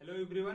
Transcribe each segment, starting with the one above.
Hello everyone,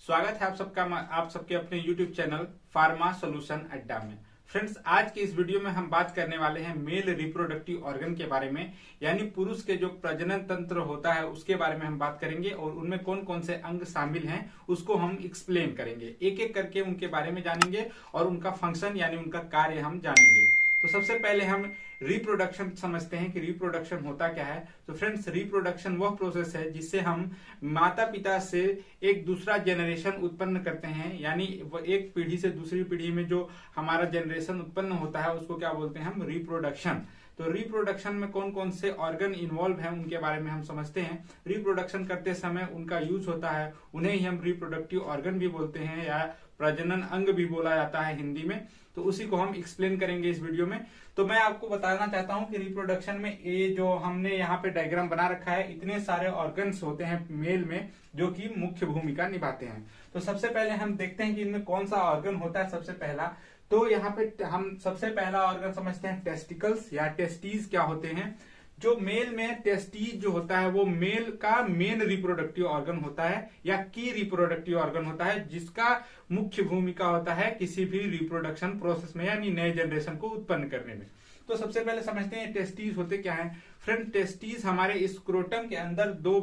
स्वागत है आप सबके अपने यूट्यूब चैनल फार्मा सॉल्यूशन अड्डा में। फ्रेंड्स, आज के इस वीडियो में हम बात करने वाले हैं मेल रिप्रोडक्टिव ऑर्गन के बारे में, यानी पुरुष के जो प्रजनन तंत्र होता है उसके बारे में हम बात करेंगे और उनमें कौन कौन से अंग शामिल हैं उसको हम एक्सप्लेन करेंगे। एक एक करके उनके बारे में जानेंगे और उनका फंक्शन यानी उनका कार्य हम जानेंगे। तो सबसे पहले हम रिप्रोडक्शन समझते हैं कि रिप्रोडक्शन होता क्या है। तो फ्रेंड्स, रिप्रोडक्शन वह प्रोसेस है जिससे हम माता पिता से एक दूसरा जनरेशन उत्पन्न करते हैं, यानी एक पीढ़ी से दूसरी पीढ़ी में जो हमारा जनरेशन उत्पन्न होता है उसको क्या बोलते हैं हम, रिप्रोडक्शन। तो रिप्रोडक्शन में कौन कौन से ऑर्गन इन्वॉल्व हैं उनके बारे में हम समझते हैं। रिप्रोडक्शन करते समय उनका यूज होता है, उन्हें ही हम रिप्रोडक्टिव ऑर्गन भी बोलते हैं या प्रजनन अंग भी बोला जाता है हिंदी में। तो उसी को हम एक्सप्लेन करेंगे इस वीडियो में। तो मैं आपको बताना चाहता हूं कि रिप्रोडक्शन में ये जो हमने यहाँ पे डायग्राम बना रखा है, इतने सारे ऑर्गन्स होते हैं मेल में जो कि मुख्य भूमिका निभाते हैं। तो सबसे पहले हम देखते हैं कि इनमें कौन सा ऑर्गन होता है। सबसे पहला तो यहाँ पे हम सबसे पहला ऑर्गन समझते हैं टेस्टिकल्स या टेस्टीज क्या होते हैं। जो मेल में टेस्टीज जो होता है वो मेल का मेन रिप्रोडक्टिव ऑर्गन होता है या की रिप्रोडक्टिव ऑर्गन होता है, जिसका मुख्य भूमिका होता है किसी भी रिप्रोडक्शन प्रोसेस में यानी नए जनरेशन को उत्पन्न करने में। तो सबसे पहले समझते हैं टेस्टीज होते क्या है। फ्रेंड, टेस्टीज हमारे स्क्रोटम के अंदर दो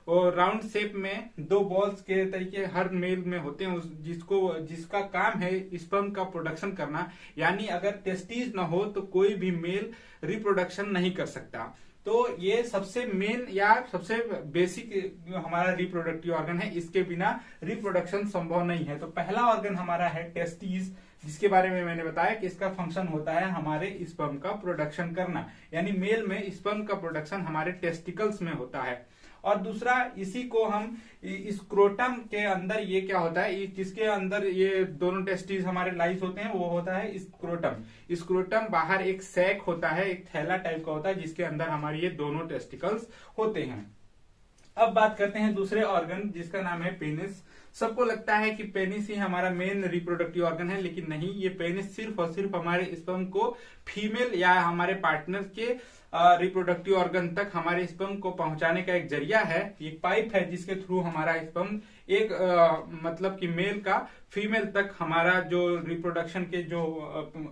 राउंड शेप में दो बॉल्स के तरीके हर मेल में होते हैं, जिसका काम है स्पर्म का प्रोडक्शन करना। यानी अगर टेस्टीज ना हो तो कोई भी मेल रिप्रोडक्शन नहीं कर सकता। तो ये सबसे मेन या सबसे बेसिक हमारा रिप्रोडक्टिव ऑर्गन है, इसके बिना रिप्रोडक्शन संभव नहीं है। तो पहला ऑर्गन हमारा है टेस्टीज, जिसके बारे में मैंने बताया कि इसका फंक्शन होता है हमारे स्पर्म का प्रोडक्शन करना, यानी मेल में स्पर्म का प्रोडक्शन हमारे टेस्टिकल्स में होता है। और दूसरा, इसी को हम स्क्रोटम के अंदर ये क्या होता है, जिसके अंदर ये दोनों टेस्टिस हमारे लाइस होते हैं, वो होता है स्क्रोटम। स्क्रोटम बाहर एक सैक होता है, एक थैला टाइप का होता है, जिसके अंदर हमारे ये दोनों टेस्टिकल्स होते हैं। अब बात करते हैं दूसरे ऑर्गन जिसका नाम है पेनिस। सबको लगता है कि पेनिस ही हमारा मेन रिप्रोडक्टिव ऑर्गन है, लेकिन नहीं, ये पेनिस सिर्फ और सिर्फ हमारे स्पर्म को फीमेल या हमारे पार्टनर के रिप्रोडक्टिव ऑर्गन तक हमारे स्पर्म को पहुंचाने का एक जरिया है, एक पाइप है जिसके थ्रू हमारा स्पर्म एक मतलब कि मेल का फीमेल तक हमारा जो रिप्रोडक्शन के जो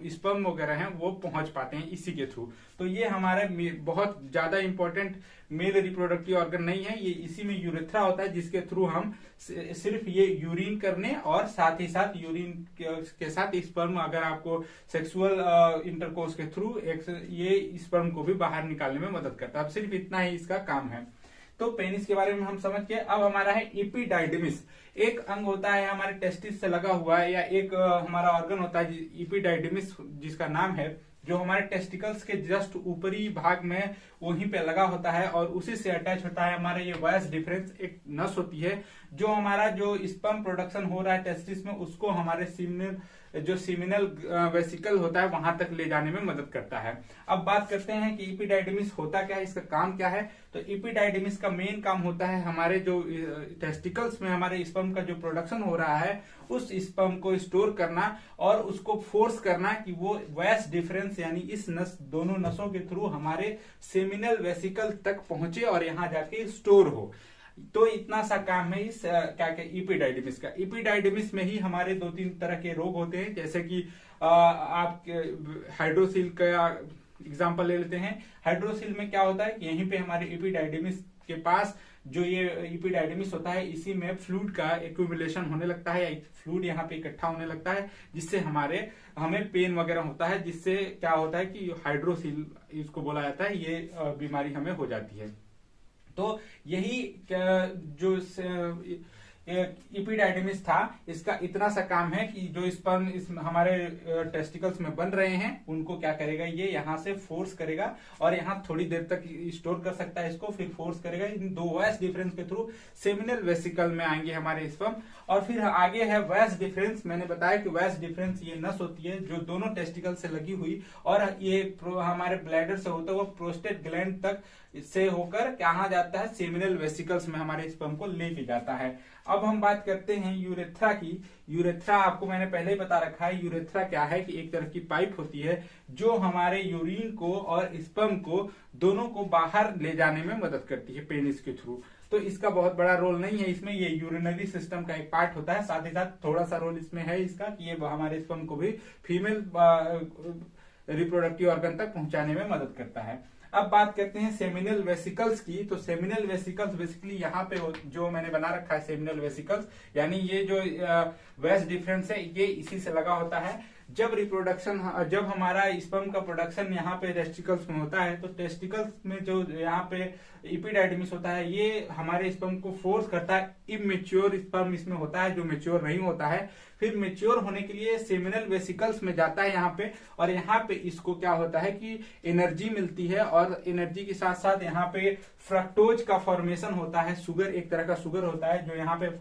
स्पर्म वगैरह हैं वो पहुंच पाते हैं इसी के थ्रू। तो ये हमारा बहुत ज्यादा इंपॉर्टेंट मेल रिप्रोडक्टिव ऑर्गन नहीं है, ये इसी में यूरेथ्रा होता है, जिसके थ्रू हम सिर्फ ये यूरिन करने और साथ ही साथ यूरिन के साथ स्पर्म, अगर आपको सेक्सुअल इंटरकोर्स के थ्रू ये स्पर्म को भी बाहर निकालने में मदद करता है। अब सिर्फ इतना ही इसका काम है। तो पेनिस के बारे में हम समझ के अब हमारा है एपिडाइडिमिस। एक अंग होता है हमारे टेस्टिस से लगा हुआ है, या एक हमारा ऑर्गन होता है एपिडाइडिमिस जिसका नाम है, जो हमारे टेस्टिकल्स के जस्ट ऊपरी भाग में वहीं पे लगा होता है और उसी से अटैच होता है हमारा ये वायस डिफरेंस, एक नस होती है जो हमारा जो स्पर्म प्रोडक्शन हो रहा है टेस्टिस में उसको हमारे सीमिनल वेसिकल होता है वहां तक ले जाने में मदद करता है। अब बात करते हैं कि एपिडाइडिमिस होता क्या है, इसका काम क्या है। तो एपिडाइडिमिस का मेन काम होता है हमारे जो टेस्टिकल्स में हमारे स्पर्म का जो प्रोडक्शन हो रहा है उस स्पर्म को स्टोर करना और उसको फोर्स करना कि वो वैस डिफरेंस यानी इस दोनों नसों के थ्रू हमारे सेमिनल वेसिकल तक पहुंचे और यहाँ जाके स्टोर हो। तो इतना सा काम है इस क्या एपिडाइडिमिस का। एपिडाइडिमिस में ही हमारे दो तीन तरह के रोग होते हैं, जैसे कि आप हाइड्रोसिल का एग्जांपल ले लेते हैं। हाइड्रोसिल में क्या होता है कि यहीं पे हमारे एपिडाइडिमिस के पास जो ये एपिडाइडिमिस होता है इसी में फ्लूइड का एक्यूमुलेशन होने लगता है, या फ्लूइड यहाँ पे इकट्ठा होने लगता है, जिससे हमें पेन वगैरह होता है, जिससे क्या होता है कि हाइड्रोसिल इसको बोला जाता है, ये बीमारी हमें हो जाती है। तो यही जो एपिडाइडिमिस था, इसका इतना सा काम है कि जो स्पर्म हमारे टेस्टिकल्स में बन रहे हैं उनको क्या करेगा, ये यहाँ से फोर्स करेगा और यहाँ थोड़ी देर तक स्टोर कर सकता है इसको, फिर फोर्स करेगा इन दो वैस डिफरेंस के थ्रू सेमिनल वेसिकल में आएंगे हमारे स्पर्म। और फिर आगे है वैस डिफरेंस। मैंने बताया कि वैस डिफरेंस ये नस होती है जो दोनों टेस्टिकल से लगी हुई और ये हमारे ब्लैडर से होता हुआ प्रोस्टेट ग्लैंड तक से होकर कहाँ जाता है, सेमिनल वेसिकल्स में हमारे स्पर्म को लेके जाता है। अब हम बात करते हैं यूरेथ्रा की। यूरेथ्रा आपको मैंने पहले ही बता रखा है, यूरेथ्रा क्या है कि एक तरह की पाइप होती है जो हमारे यूरिन को और स्पर्म को दोनों को बाहर ले जाने में मदद करती है पेनिस के थ्रू। तो इसका बहुत बड़ा रोल नहीं है इसमें। ये यूरिनरी सिस्टम का एक पार्ट होता है। साथ ही साथ थोड़ा सा रोल इसमें है इसका कि ये हमारे स्पर्म को भी फीमेल रिप्रोडक्टिव ऑर्गन तक पहुंचाने में मदद करता है। अब बात करते हैं सेमिनल वेसिकल्स की। तो सेमिनल वेसिकल्स बेसिकली यहाँ पे जो मैंने बना रखा है सेमिनल वेसिकल्स, यानी ये जो वेस्ट डिफरेंस है ये इसी से लगा होता है। जब हमारा स्पर्म का प्रोडक्शन यहाँ पे टेस्टिकल्स में होता है, तो टेस्टिकल्स में जो यहाँ पे एपिडाइडमिस होता है ये हमारे स्पर्म को फोर्स करता है। इमेच्योर स्पर्म इसमें होता है जो मेच्योर नहीं होता है, फिर मेच्योर होने के लिए सेमिनल वेसिकल्स में जाता है यहाँ पे, और यहाँ पे इसको क्या होता है कि एनर्जी मिलती है, और एनर्जी के साथ साथ यहाँ पे फ्रक्टोज का फॉर्मेशन होता है। शुगर, एक तरह का शुगर होता है जो यहाँ पे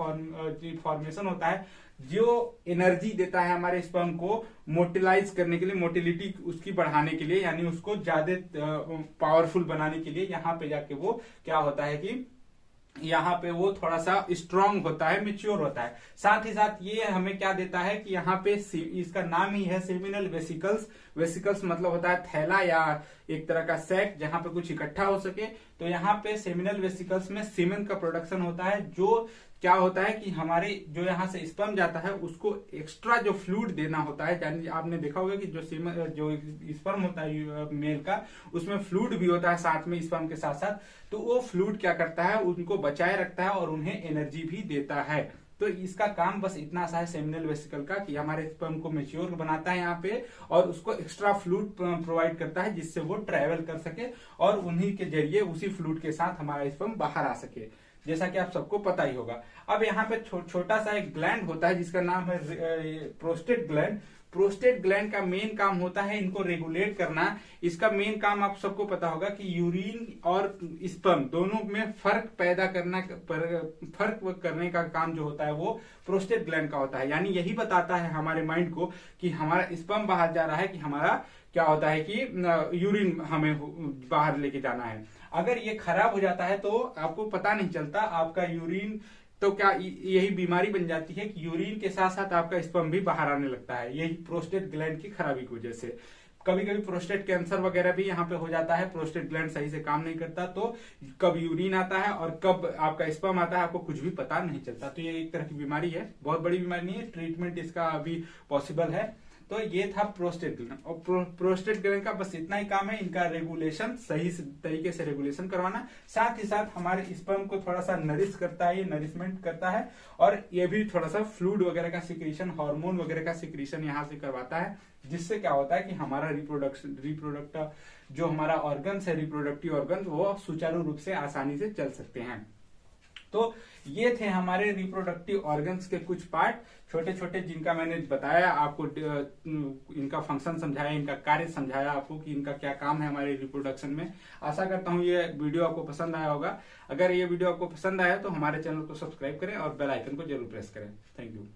फॉर्मेशन होता है, जो एनर्जी देता है हमारे स्पर्म को मोटिलाइज करने के लिए, मोटिलिटी उसकी बढ़ाने के लिए, यानी उसको ज्यादा पावरफुल बनाने के लिए यहाँ पे जाके वो क्या होता है कि यहाँ पे वो थोड़ा सा स्ट्रांग होता है, मेच्योर होता है। साथ ही साथ ये हमें क्या देता है कि यहाँ पे इसका नाम ही है सेमिनल वेसिकल्स। वेसिकल्स मतलब होता है थैला या एक तरह का सैक जहां पे कुछ इकट्ठा हो सके। तो यहाँ पे सेमिनल वेसिकल्स में सीमेन का प्रोडक्शन होता है, जो क्या होता है कि हमारे जो यहाँ से स्पर्म जाता है उसको एक्स्ट्रा जो फ्लूइड देना होता है। यानी आपने देखा होगा कि जो स्पर्म होता है मेल का, उसमें फ्लूइड भी होता है साथ में स्पर्म के साथ साथ। तो वो फ्लूइड क्या करता है, उनको बचाए रखता है और उन्हें एनर्जी भी देता है। तो इसका काम बस इतना सा है सेमिनल वेसिकल का कि हमारे स्पर्म को मेच्योर बनाता है यहाँ पे, और उसको एक्स्ट्रा फ्लूइड प्रोवाइड करता है जिससे वो ट्रेवल कर सके और उन्हीं के जरिए उसी फ्लूइड के साथ हमारा स्पर्म बाहर आ सके, जैसा कि आप सबको पता ही होगा। अब यहाँ पे छोटा सा एक ग्लैंड होता है जिसका नाम है प्रोस्टेट ग्लैंड। प्रोस्टेट ग्लैंड का मेन काम होता है इनको रेगुलेट करना। इसका मेन काम आप सबको पता होगा कि यूरिन और स्पर्म दोनों में फर्क करने का काम जो होता है वो प्रोस्टेट ग्लैंड का होता है। यानी यही बताता है हमारे माइंड को कि हमारा स्पर्म बाहर जा रहा है, कि हमारा क्या होता है कि यूरिन हमें बाहर लेके जाना है। अगर ये खराब हो जाता है तो आपको पता नहीं चलता आपका यूरिन, तो क्या यही बीमारी बन जाती है कि यूरिन के साथ साथ आपका स्पर्म भी बाहर आने लगता है, यही प्रोस्टेट ग्लैंड की खराबी की वजह से। कभी कभी प्रोस्टेट कैंसर वगैरह भी यहाँ पे हो जाता है, प्रोस्टेट ग्लैंड सही से काम नहीं करता, तो कब यूरिन आता है और कब आपका स्पर्म आता है आपको कुछ भी पता नहीं चलता। तो ये एक तरह की बीमारी है, बहुत बड़ी बीमारी नहीं है, ट्रीटमेंट इसका अभी पॉसिबल है। तो ये था प्रोस्टेट ग्लैंड। और प्रोस्टेट ग्लैंड का बस इतना ही काम है, इनका रेगुलेशन सही तरीके से रेगुलेशन करवाना। साथ ही साथ हमारे स्पर्म को थोड़ा सा नरिश करता है, ये नरिशमेंट करता है, और ये भी थोड़ा सा फ्लूइड वगैरह का सिक्रीशन, हार्मोन वगैरह का सिक्रीशन यहाँ से करवाता है, जिससे क्या होता है कि हमारा रिप्रोडक्ट जो हमारा ऑर्गन्स है, रिप्रोडक्टिव ऑर्गन्स, वो सुचारू रूप से आसानी से चल सकते हैं। तो ये थे हमारे रिप्रोडक्टिव ऑर्गन्स के कुछ पार्ट, छोटे छोटे, जिनका मैंने बताया आपको, इनका फंक्शन समझाया, इनका कार्य समझाया आपको कि इनका क्या काम है हमारे रिप्रोडक्शन में। आशा करता हूँ ये वीडियो आपको पसंद आया होगा। अगर ये वीडियो आपको पसंद आया तो हमारे चैनल को सब्सक्राइब करें और बेल आइकन को जरूर प्रेस करें। Thank you.